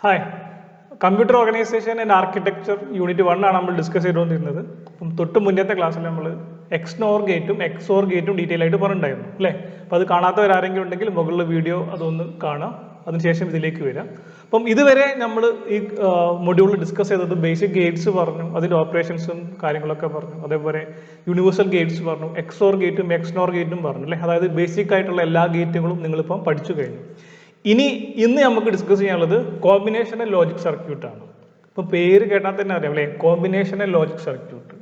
Hi, computer organisation and architecture unit 1 ആണ് നമ്മൾ discuss ചെയ്തുകൊണ്ടിരുന്നത്. അപ്പം തൊട്ട് മുന്നത്തെ ക്ലാസ്സിൽ നമ്മൾ എക്സ്നോർ ഗേറ്റും എക്സോർ ഗേറ്റും ഡീറ്റെയിൽ ആയിട്ട് പറഞ്ഞിട്ടുണ്ടായിരുന്നു അല്ലേ. അപ്പോൾ അത് കാണാത്തവരാരെങ്കിലും ഉണ്ടെങ്കിൽ മുകളിലെ വീഡിയോ അതൊന്ന് കാണാം, അതിനുശേഷം ഇതിലേക്ക് വരാം. അപ്പം ഇതുവരെ നമ്മൾ ഈ മൊഡ്യൂളിൽ ഡിസ്കസ് ചെയ്തത് ബേസിക് ഗേറ്റ്സ് പറഞ്ഞു, അതിൻ്റെ ഓപ്പറേഷൻസും കാര്യങ്ങളൊക്കെ പറഞ്ഞു, അതേപോലെ യൂണിവേഴ്സൽ ഗേറ്റ്സ് പറഞ്ഞു, എക്സോർ ഗേറ്റും എക്സ്നോർ ഗേറ്റും പറഞ്ഞു അല്ലേ. അതായത് ബേസിക് ആയിട്ടുള്ള എല്ലാ ഗേറ്റുകളും നിങ്ങളിപ്പം പഠിച്ചു കഴിഞ്ഞു. ഇന്ന് നമുക്ക് ഡിസ്കസ് ചെയ്യാനുള്ളത് കോമ്പിനേഷണൽ ലോജിക് സർക്യൂട്ടാണ്. ഇപ്പോൾ പേര് കേട്ടാൽ തന്നെ അറിയാം അല്ലേ, combinational logic circuit.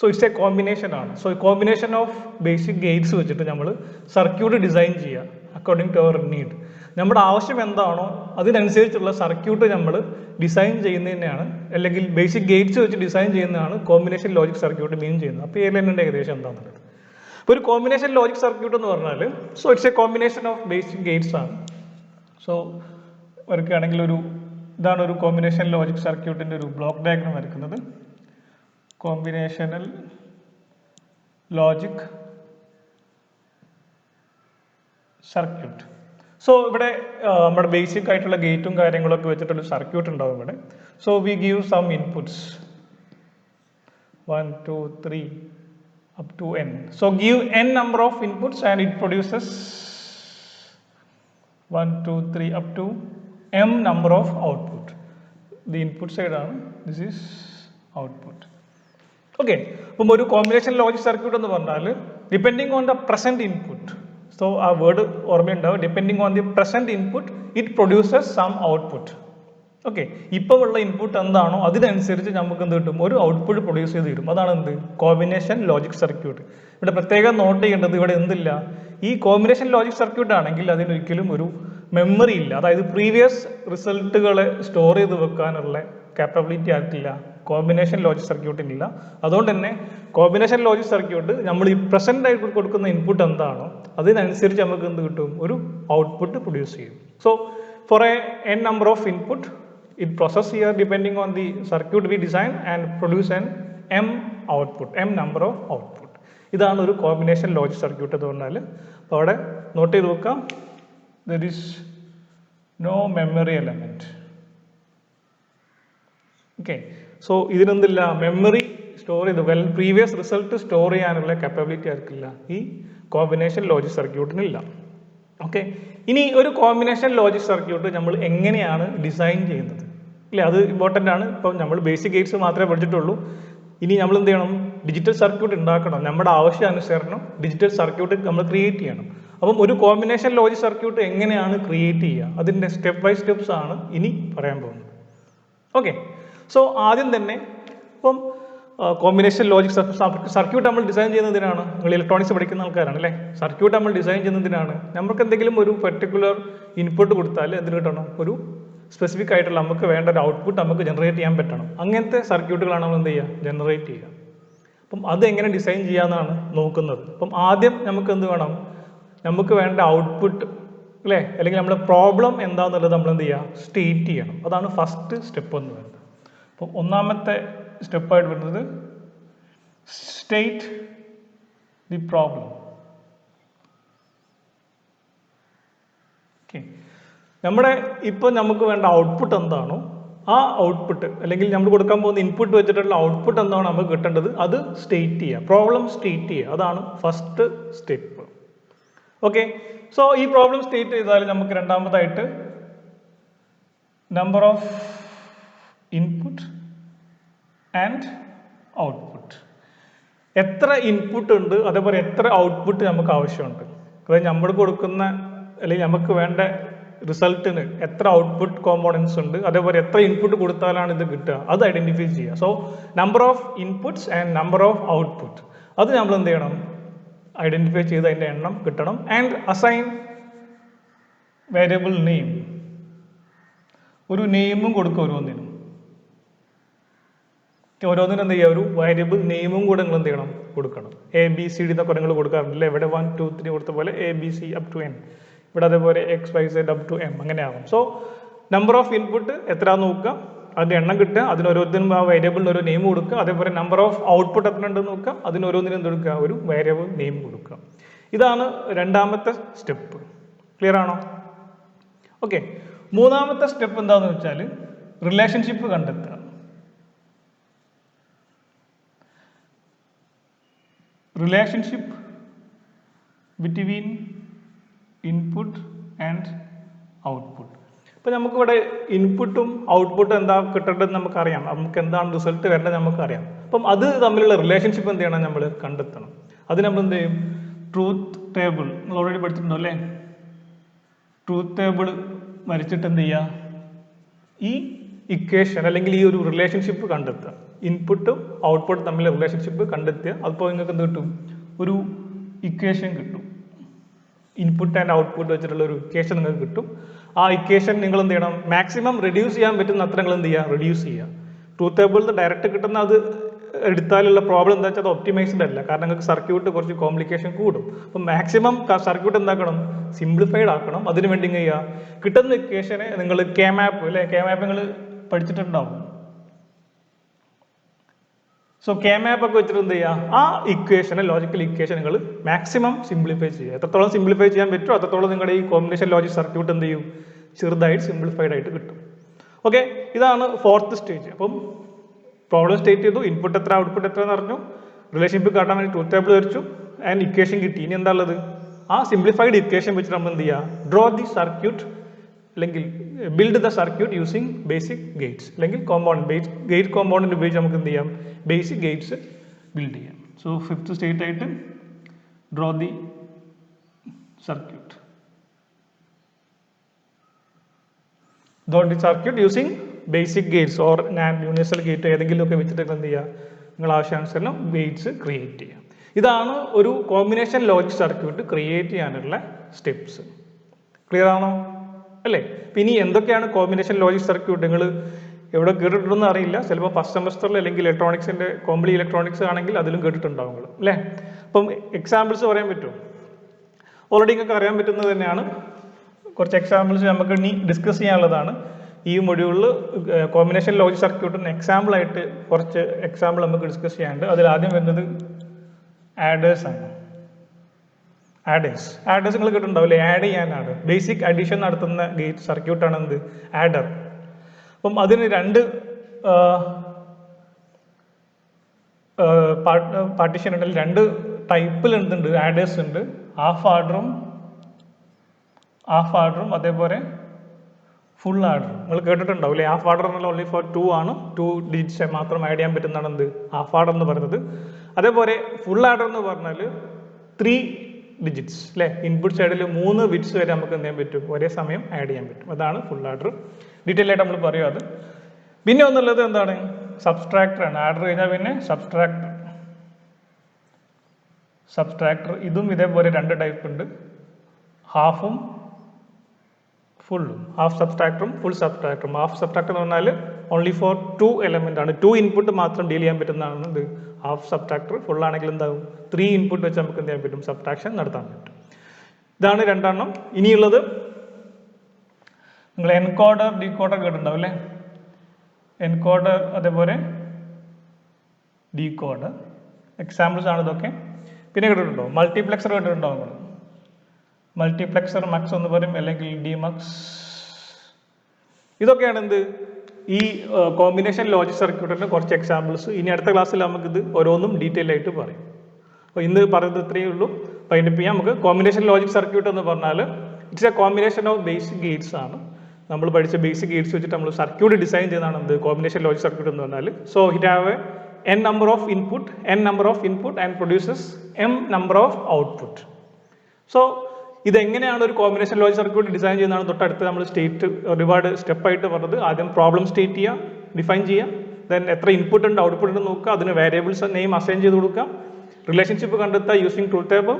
So it's a combination ആണ്. So combination of basic gates വെച്ചിട്ട് നമ്മൾ സർക്യൂട്ട് ഡിസൈൻ ചെയ്യുക അക്കോർഡിംഗ് ടു അവർ നീഡ്. നമ്മുടെ ആവശ്യം എന്താണോ അതിനനുസരിച്ചുള്ള സർക്യൂട്ട് നമ്മൾ ഡിസൈൻ ചെയ്യുന്നതിനെയാണ്, അല്ലെങ്കിൽ ബേസിക് ഗേറ്റ്സ് വെച്ച് ഡിസൈൻ ചെയ്യുന്നതാണ് കോമ്പിനേഷൻ ലോജിക് സർക്യൂട്ട് മീൻ ചെയ്യുന്നത്. അപ്പോൾ ഏരിയലിൻ്റെ ഏകദേശം എന്താണെന്നുള്ളത്. അപ്പോൾ ഒരു കോമ്പിനേഷൻ ലോജിക് സർക്യൂട്ട് എന്ന് പറഞ്ഞാൽ so it's a combination of basic Gates ആണ്. സോ വരയ്ക്കുകയാണെങ്കിൽ ഇതാണ് ഒരു കോമ്പിനേഷൻ ലോജിക് സർക്യൂട്ടിൻ്റെ ഒരു ബ്ലോക്ക് ഡയഗ്രം വരയ്ക്കുന്നത്. Combinational logic circuit. സോ ഇവിടെ നമ്മുടെ ബേസിക് ആയിട്ടുള്ള ഗേറ്റും കാര്യങ്ങളൊക്കെ വെച്ചിട്ടൊരു സർക്യൂട്ട് ഉണ്ടാവും ഇവിടെ. So we give some inputs 1 2 3 up to n. So give n number of inputs and it produces 1 2 3 up to m number of output. The input side ആണ്, this is output. Okay, അപ്പം ഒരു combination logic circuit എന്ന് പറഞ്ഞാൽ depending on the present input. So ആ word ഓർമ്മയുണ്ടാവും, depending on the present input it produces some output. Okay, ഇപ്പോൾ ഉള്ള input എന്താണോ അതിനനുസരിച്ച് നമുക്ക് എന്ത് കിട്ടും, ഒരു ഔട്ട്പുട്ട് പ്രൊഡ്യൂസ് ചെയ്ത് തരും. അതാണ് എന്ത്, കോമ്പിനേഷൻ ലോജിക് സർക്യൂട്ട്. ഇവിടെ പ്രത്യേകം നോട്ട് ചെയ്യേണ്ടത്, ഇവിടെ എന്തില്ല, ഈ കോമ്പിനേഷൻ ലോജിക് സർക്യൂട്ട് ആണെങ്കിൽ അതിനൊരിക്കലും ഒരു മെമ്മറി ഇല്ല. അതായത് പ്രീവിയസ് റിസൾട്ടുകളെ സ്റ്റോർ ചെയ്ത് വെക്കാനുള്ള കാപ്പബിലിറ്റി ആർക്കില്ല, കോമ്പിനേഷൻ ലോജിക് സർക്യൂട്ടിനില്ല. അതുകൊണ്ട് തന്നെ കോമ്പിനേഷൻ ലോജിക് സർക്യൂട്ട് നമ്മൾ ഈ പ്രസന്റ് ആയിട്ട് കൊടുക്കുന്ന ഇൻപുട്ട് എന്താണോ അതിനനുസരിച്ച് നമുക്ക് എന്ത് കിട്ടും, ഒരു ഔട്ട്പുട്ട് പ്രൊഡ്യൂസ് ചെയ്യും. So for a n number of input it process here depending on the circuit we design and produce an m output, m number of output. ഇതാണ് ഒരു കോമ്പിനേഷൻ ലോജിക് സർക്യൂട്ട് എന്ന് പറഞ്ഞാൽ. അപ്പോൾ അവിടെ നോട്ട് ചെയ്ത് നോക്കാം, there is no memory element. Okay, so ഇതിനെന്തില്ല, memory store ചെയ്ത് പ്രീവിയസ് റിസൾട്ട് സ്റ്റോർ ചെയ്യാനുള്ള കാപ്പബിലിറ്റി ആർക്കില്ല, ഈ കോമ്പിനേഷൻ ലോജിക് സർക്യൂട്ടിനില്ല. ഓക്കെ, ഇനി ഒരു കോമ്പിനേഷൻ ലോജിക് സർക്യൂട്ട് നമ്മൾ എങ്ങനെയാണ് ഡിസൈൻ ചെയ്യുന്നത് ഇല്ലേ, അത് ഇമ്പോർട്ടൻ്റ് ആണ്. ഇപ്പം നമ്മൾ ബേസിക് ഗേറ്റ്സ് മാത്രമേ പഠിച്ചിട്ടുള്ളൂ. ഇനി നമ്മൾ എന്ത് ചെയ്യണം, ഡിജിറ്റൽ സർക്യൂട്ട് ഉണ്ടാക്കണം. നമ്മുടെ ആവശ്യാനുസരണം ഡിജിറ്റൽ സർക്യൂട്ട് നമ്മൾ ക്രിയേറ്റ് ചെയ്യണം. അപ്പം ഒരു കോമ്പിനേഷൻ ലോജിക് സർക്യൂട്ട് എങ്ങനെയാണ് ക്രിയേറ്റ് ചെയ്യുക, അതിൻ്റെ സ്റ്റെപ്പ് ബൈ സ്റ്റെപ്സ് ആണ് ഇനി പറയാൻ പോകുന്നത്. ഓക്കെ, സോ ആദ്യം തന്നെ ഇപ്പം കോമ്പിനേഷൻ ലോജിക് സർക്യൂട്ട് നമ്മൾ ഡിസൈൻ ചെയ്യുന്നതിനാണ്, നിങ്ങൾ ഇലക്ട്രോണിക്സ് പഠിക്കുന്ന ആൾക്കാരാണ് അല്ലേ. സർക്യൂട്ട് നമ്മൾ ഡിസൈൻ ചെയ്യുന്നതിനാണ്, നമുക്ക് എന്തെങ്കിലും ഒരു പെർട്ടിക്കുലർ ഇൻപുട്ട് കൊടുത്താൽ എന്തിന് കിട്ടണം, ഒരു സ്പെസിഫിക് ആയിട്ടുള്ള നമുക്ക് വേണ്ട ഒരു ഔട്ട്പുട്ട് നമുക്ക് ജനറേറ്റ് ചെയ്യാൻ പറ്റണം. അങ്ങനത്തെ സർക്യൂട്ടുകളാണ് നമ്മൾ എന്ത് ചെയ്യുക, ജനറേറ്റ് ചെയ്യുക. അപ്പം അത് എങ്ങനെ ഡിസൈൻ ചെയ്യാമെന്നാണ് നോക്കുന്നത്. അപ്പം ആദ്യം നമുക്ക് എന്ത് വേണം, നമുക്ക് വേണ്ട ഔട്ട്പുട്ട് അല്ലേ, അല്ലെങ്കിൽ നമ്മുടെ പ്രോബ്ലം എന്താണെന്നുള്ളത് നമ്മൾ എന്ത് ചെയ്യുക, സ്റ്റേറ്റ് ചെയ്യണം. അതാണ് ഫസ്റ്റ് സ്റ്റെപ്പ് എന്ന് പറയുന്നത്. അപ്പം ഒന്നാമത്തെ സ്റ്റെപ്പായിട്ട് വരുന്നത് സ്റ്റേറ്റ് ദി പ്രോബ്ലം. ഓക്കെ, നമ്മുടെ ഇപ്പോൾ നമുക്ക് വേണ്ട ഔട്ട്പുട്ട് എന്താണോ ആ ഔട്ട്പുട്ട്, അല്ലെങ്കിൽ നമ്മൾ കൊടുക്കാൻ പോകുന്ന ഇൻപുട്ട് വെച്ചിട്ടുള്ള ഔട്ട്പുട്ട് എന്താണോ നമുക്ക് കിട്ടേണ്ടത് അത് സ്റ്റേറ്റ് ചെയ്യുക, പ്രോബ്ലം സ്റ്റേറ്റ് ചെയ്യുക. അതാണ് ഫസ്റ്റ് സ്റ്റെപ്പ്. ഓക്കെ, സോ ഈ പ്രോബ്ലം സ്റ്റേറ്റ് ചെയ്താൽ നമുക്ക് രണ്ടാമതായിട്ട് number of input and output, എത്ര ഇൻപുട്ട് ഉണ്ട് അതേപോലെ എത്ര ഔട്ട്പുട്ട് നമുക്ക് ആവശ്യമുണ്ട്. അതായത് നമ്മൾ കൊടുക്കുന്ന അല്ലെങ്കിൽ നമുക്ക് വേണ്ട റിസൾട്ടിന് എത്ര ഔട്ട്പുട്ട് കോമ്പോണൻസ് ഉണ്ട്, അതേപോലെ എത്ര ഇൻപുട്ട് കൊടുത്താലാണ് ഇത് കിട്ടുക, അത് ഐഡന്റിഫൈ ചെയ്യുക. So number of inputs and number of output, അത് നമ്മൾ എന്ത് ചെയ്യണം, ഐഡന്റിഫൈ ചെയ്ത് അതിൻ്റെ എണ്ണം കിട്ടണം. ആൻഡ് അസൈൻ വേരിയബിൾ നെയിം, ഒരു നെയിമും കൊടുക്കുക ഓരോന്നിനും. ഓരോന്നിനും എന്ത് ചെയ്യുക, ഒരു വേരിയബിൾ നെയിമും കൂടെ നിങ്ങൾ എന്ത് ചെയ്യണം, കൊടുക്കണം. ABCD എന്നൊക്കെ നിങ്ങൾ കൊടുക്കാറുണ്ടല്ലേ, ഇവിടെ 1 2 3 കൊടുത്ത പോലെ ABC up to n, ഇവിടെ അതേപോലെ XYZ up to m അങ്ങനെ ആവും. സോ നമ്പർ ഓഫ് ഇൻപുട്ട് എത്രയാണെന്ന് നോക്കുക, അതിൻ്റെ എണ്ണം കിട്ടുക, അതിന് ഓരോന്നിനും ആ വേരിയബിളിന് ഒരു നെയിം കൊടുക്കുക. അതേപോലെ നമ്പർ ഓഫ് ഔട്ട്പുട്ട് എത്ര ഉണ്ടെന്ന് നോക്കുക, അതിന് ഓരോന്നിനും എന്ത് കൊടുക്കുക, ഒരു വേരിയബിൾ നെയിം കൊടുക്കുക. ഇതാണ് രണ്ടാമത്തെ സ്റ്റെപ്പ്. ക്ലിയർ ആണോ? ഓക്കെ, മൂന്നാമത്തെ സ്റ്റെപ്പ് എന്താണെന്ന് വെച്ചാൽ റിലേഷൻഷിപ്പ് കണ്ടെത്തുക. Relationship between input and output. ഇപ്പോൾ നമുക്കിവിടെ ഇൻപുട്ടും ഔട്ട്പുട്ടും എന്താ കിട്ടേണ്ടതെന്ന് നമുക്കറിയാം, നമുക്ക് എന്താണ് റിസൾട്ട് വരേണ്ടത് നമുക്കറിയാം. അപ്പം അത് തമ്മിലുള്ള റിലേഷൻഷിപ്പ് എന്ത് ചെയ്യണം, നമ്മൾ കണ്ടെത്തണം. അത് നമ്മൾ എന്ത് ചെയ്യും, ട്രൂത്ത് ടേബിൾ നമ്മൾ ഓൾറെഡി പഠിച്ചിട്ടുണ്ടോ അല്ലേ? ട്രൂത്ത് ടേബിൾ വരച്ചിട്ട് എന്ത് ചെയ്യുക, ഈ ഇക്വേഷൻ അല്ലെങ്കിൽ ഈ ഒരു റിലേഷൻഷിപ്പ് കണ്ടെത്തുക. ഇൻപുട്ടും ഔട്ട്പുട്ടും തമ്മിലുള്ള റിലേഷൻഷിപ്പ് കണ്ടെത്തുക. അപ്പോൾ നിങ്ങൾക്ക് എന്ത് കിട്ടും, ഒരു ഇക്വേഷൻ കിട്ടും. ഇൻപുട്ട് ആൻഡ് ഔട്ട്പുട്ട് വെച്ചിട്ടുള്ള ഒരു ഇക്വേഷൻ നിങ്ങൾക്ക് കിട്ടും. ആ ഇക്വേഷൻ നിങ്ങൾ എന്ത് ചെയ്യണം, മാക്സിമം റെഡ്യൂസ് ചെയ്യാൻ പറ്റുന്ന അത്ര നിങ്ങൾ എന്ത് ചെയ്യുക, റെഡ്യൂസ് ചെയ്യുക. ട്രൂത്ത് ടേബിളിൽ നിന്ന് ഡയറക്റ്റ് കിട്ടുന്ന അത് എടുത്താലുള്ള പ്രോബ്ലം എന്താ വെച്ചാൽ അത് ഒപ്റ്റിമൈസ്ഡ് അല്ല, കാരണം നിങ്ങൾക്ക് സർക്യൂട്ട് കുറച്ച് കോംപ്ലിക്കേഷൻ കൂടും. അപ്പം മാക്സിമം സർക്യൂട്ട് എന്താക്കണം, സിംപ്ലിഫൈഡ് ആക്കണം. അതിന് വേണ്ടി ചെയ്യുക, കിട്ടുന്ന ഇക്വേഷനെ നിങ്ങൾ കെ മാപ്പ് അല്ലെ, കെ മാപ്പ് നിങ്ങൾ പഠിച്ചിട്ടുണ്ടാവും. സോ കെ മാപ്പ് ഒക്കെ വെച്ചിട്ട് എന്ത് ചെയ്യുക, ആ ഇക്വേഷനെ, ലോജിക്കൽ ഇക്വേഷൻ നിങ്ങൾ മാക്സിമം സിംപ്ലിഫൈ ചെയ്യുക. എത്രത്തോളം സിംപ്ലിഫൈ ചെയ്യാൻ പറ്റുമോ അത്രത്തോളം നിങ്ങളുടെ ഈ കോമ്പിനേഷൻ ലോജിക് സർക്യൂട്ട് എന്ത് ചെയ്യും, ചെറുതായിട്ട് സിംപ്ലിഫൈഡ് ആയിട്ട് കിട്ടും. ഓക്കെ, ഇതാണ് ഫോർത്ത് സ്റ്റേജ്. അപ്പം പ്രോബ്ലം സ്റ്റേറ്റ് ചെയ്തു, ഇൻപുട്ട് എത്ര ഔട്ട്പുട്ട് എത്ര എന്ന് പറഞ്ഞു, റിലേഷൻഷിപ്പ് കാട്ടാൻ വേണ്ടി ട്രൂത്ത് ടേബിൾ വരച്ചു, ആൻഡ് ഇക്വേഷൻ കിട്ടി. ഇനി എന്താ ഉള്ളത്, ആ സിംപ്ലിഫൈഡ് ഇക്വേഷൻ വെച്ചിട്ട് നമ്മൾ എന്ത് ചെയ്യുക, ഡ്രോ ദി സർക്യൂട്ട് അല്ലെങ്കിൽ build the circuit using basic Gates അല്ലെങ്കിൽ കോമ്പൗണ്ട് ഗേറ്റ് കോമ്പൗണ്ടിൻ്റെ ഉപയോഗിച്ച് നമുക്ക് എന്ത് ചെയ്യാം, ബേസിക് ഗേറ്റ്സ് ബിൽഡ് ചെയ്യാം. സോ ഫിഫ്ത്ത് സ്റ്റേറ്റ് ആയിട്ട് draw the circuit, using basic Gates or universal gate ഏതെങ്കിലുമൊക്കെ വെച്ചിട്ട് എന്ത് ചെയ്യുക, നിങ്ങൾ ആവശ്യാനുസരണം ഗേറ്റ്സ് ക്രിയേറ്റ് ചെയ്യുക. ഇതാണ് ഒരു കോമ്പിനേഷൻ ലോജിക് സർക്യൂട്ട് ക്രിയേറ്റ് ചെയ്യാനുള്ള സ്റ്റെപ്സ്. ക്ലിയർ ആണോ അല്ലേ? ഇനി എന്തൊക്കെയാണ് കോമ്പിനേഷൻ ലോജിക് സർക്യൂട്ട്, നിങ്ങൾ എവിടെ കേട്ടിട്ടുണ്ടെന്ന് അറിയില്ല, ചിലപ്പോൾ ഫസ്റ്റ് സെമസ്റ്ററിൽ അല്ലെങ്കിൽ ഇലക്ട്രോണിക്സിൻ്റെ കോംപ്ലി ഇലക്ട്രോണിക്സ് ആണെങ്കിൽ അതിലും കേട്ടിട്ടുണ്ടാവും നിങ്ങൾ അല്ലേ. അപ്പം എക്സാമ്പിൾസ് പറയാൻ പറ്റുമോ? ഓൾറെഡി നിങ്ങൾക്ക് അറിയാൻ പറ്റുന്നത് തന്നെയാണ്. കുറച്ച് എക്സാമ്പിൾസ് നമുക്ക് ഇനി ഡിസ്കസ് ചെയ്യാനുള്ളതാണ് ഈ മൊഡ്യൂളിൽ. കോമ്പിനേഷൻ ലോജിക് സർക്യൂട്ടിന് എക്സാമ്പിളായിട്ട് കുറച്ച് എക്സാമ്പിൾ നമുക്ക് ഡിസ്കസ് ചെയ്യാനുണ്ട്. അതിൽ ആദ്യം വരുന്നത് ആഡേഴ്സ് ആണ്. ആഡേഴ്സ് നിങ്ങൾ കേട്ടിട്ടുണ്ടാവില്ലേ, ആഡ് ചെയ്യാനാണ്, ബേസിക് അഡീഷൻ നടത്തുന്ന ഗേറ്റ് സർക്യൂട്ടാണ് എന്ത്, ആഡർ. അപ്പം അതിന് രണ്ട് പാർട്ടീഷൻ ഉണ്ടെങ്കിൽ രണ്ട് ടൈപ്പിൽ എന്തുണ്ട്, ആഡേഴ്സ് ഉണ്ട്. ഹാഫ് ആർഡറും അതേപോലെ ഫുൾ ആർഡർ. നിങ്ങൾ കേട്ടിട്ടുണ്ടാവും അല്ലേ, ഹാഫ് ആർഡർ എന്നുള്ള ഓൺലി ഫോർ 2 ആണ്, 2 ഡിജിറ്റ്സ് മാത്രം ആഡ് ചെയ്യാൻ പറ്റുന്നതാണ് എന്ത്, ഹാഫ് ആർഡർ എന്ന് പറയുന്നത്. അതേപോലെ ഫുൾ ആർഡർ എന്ന് പറഞ്ഞാൽ 3 ഡിജിറ്റ്സ് അല്ലേ, ഇൻപുട്ട് സൈഡിൽ 3 ബിറ്റ്സ് വരെ നമുക്ക് എന്ത് ചെയ്യാൻ പറ്റും, ഒരേ സമയം ആഡ് ചെയ്യാൻ പറ്റും. അതാണ് ഫുൾ ആർഡർ. ഡീറ്റെയിൽ ആയിട്ട് നമ്മൾ പറയും അത്. പിന്നെ ഒന്നുള്ളത് എന്താണ്, സബ്സ്ട്രാക്ടർ ആണ്. ആർഡർ കഴിഞ്ഞാൽ പിന്നെ സബ്സ്ട്രാക്ടർ. ഇതും ഇതേപോലെ രണ്ട് ടൈപ്പ് ഉണ്ട്, ഹാഫും ഫുള്ളും. ഹാഫ് സബ്സ്ട്രാക്ടറും ഫുൾ സബ്സ്ട്രാക്ടറും. ഹാഫ് സബ്സ്ട്രാക്ടർ എന്ന് പറഞ്ഞാൽ ഓൺലി ഫോർ 2 എലമെന്റ് ആണ്, 2 ഇൻപുട്ട് മാത്രം ഡീൽ ചെയ്യാൻ പറ്റുന്നതാണ് ഇത് ഹാഫ് സബ്സ്ട്രാക്ടർ. ഫുൾ ആണെങ്കിൽ എന്താകും, 3 ഇൻപുട്ട് വെച്ച് നമുക്ക് എന്ത് ചെയ്യാൻ പറ്റും, സബ്ട്രാക്ഷൻ നടത്താൻ പറ്റും. ഇതാണ് രണ്ടെണ്ണം. ഇനിയുള്ളത് നിങ്ങൾ എൻകോഡർ ഡീകോഡർ കേട്ടിട്ടുണ്ടാവും അല്ലേ, എൻകോഡർ അതേപോലെ ഡീകോഡർ. എക്സാമ്പിൾസ് ആണ് ഇതൊക്കെ. പിന്നെ കേട്ടിട്ടുണ്ടോ, മൾട്ടിപ്ലെക്സർ കേട്ടിട്ടുണ്ടാവും നിങ്ങൾ. മൾട്ടിപ്ലെക്സർ മക്സ് എന്ന് പറയും, അല്ലെങ്കിൽ ഡിമക്സ്. ഇതൊക്കെയാണ് എന്ത്, ഈ കോമ്പിനേഷൻ ലോജിക് സർക്യൂട്ടിൻ്റെ കുറച്ച് എക്സാമ്പിൾസ്. ഇനി അടുത്ത ക്ലാസ്സിൽ നമുക്കിത് ഓരോന്നും ഡീറ്റെയിൽ ആയിട്ട് പറയും. അപ്പോൾ ഇന്ന് പറയുന്നത് ഇത്രയേ ഉള്ളൂ. വൈൻഡപ്പ് ചെയ്യാം. നമുക്ക് കോമ്പിനേഷൻ ലോജിക് സർക്യൂട്ട് എന്ന് പറഞ്ഞാൽ it's a combination of basic Gates ആണ്. നമ്മൾ പഠിച്ച ബേസിക് ഗേറ്റ്സ് വെച്ചിട്ട് നമ്മൾ സർക്യൂട്ട് ഡിസൈൻ ചെയ്യുന്നതാണ് എന്ത്, കോമ്പിനേഷൻ ലോജിക് സർക്യൂട്ട് എന്ന് പറഞ്ഞാൽ. So it have n number of input and produces m number of output. So ഇതെങ്ങനെയാണ് ഒരു കോമ്പിനേഷൻ ലോജിക് സർക്യൂട്ട് ഡിസൈൻ ചെയ്യുന്നതാണ് തൊട്ടടുത്ത് നമ്മൾ ഒരുപാട് സ്റ്റെപ്പായിട്ട് പറഞ്ഞത്. ആദ്യം പ്രോബ്ലം സ്റ്റേറ്റ് ചെയ്യുക, ഡിഫൈൻ ചെയ്യുക, ദെൻ എത്ര ഇൻപുട്ട് ഉണ്ട് ഔട്ട്പുട്ട് ഉണ്ട് നോക്കുക, അതിന് വേരിയബിൾസ് നെയിം അസൈൻ ചെയ്ത് കൊടുക്കുക, റിലേഷൻഷിപ്പ് കണ്ടെത്തുക യൂസിങ് ട്രൂത്ത് ടേബിൾ,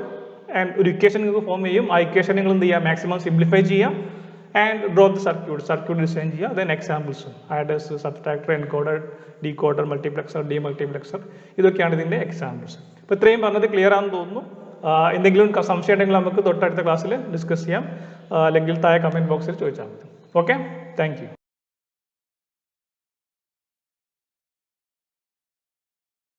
ആൻഡ് ഒരു ഇക്വേഷൻ നിങ്ങൾക്ക് ഫോം ചെയ്യും. ആ ഇക്വേഷൻ നിങ്ങൾ എന്ത് ചെയ്യുക, മാക്സിമം സിംപ്ലിഫൈ ചെയ്യാം, and draw the circuit design ചെയ്യുക. Then examples, adders, subtractor, encoder, decoder, multiplexer, demultiplexer, ഇതൊക്കെയാണ് ഇതിൻ്റെ എക്സാമ്പിൾസ്. ഇപ്പോൾ ഇത്രയും പറഞ്ഞത് ക്ലിയർ ആണെന്ന് തോന്നുന്നു. എന്തെങ്കിലും സംശയം ഉണ്ടെങ്കിൽ നമുക്ക് തൊട്ടടുത്ത ക്ലാസ്സിൽ ഡിസ്കസ് ചെയ്യാം, അല്ലെങ്കിൽ താഴെ കമൻറ്റ് ബോക്സിൽ ചോദിച്ചാൽ മതി. Okay, thank you.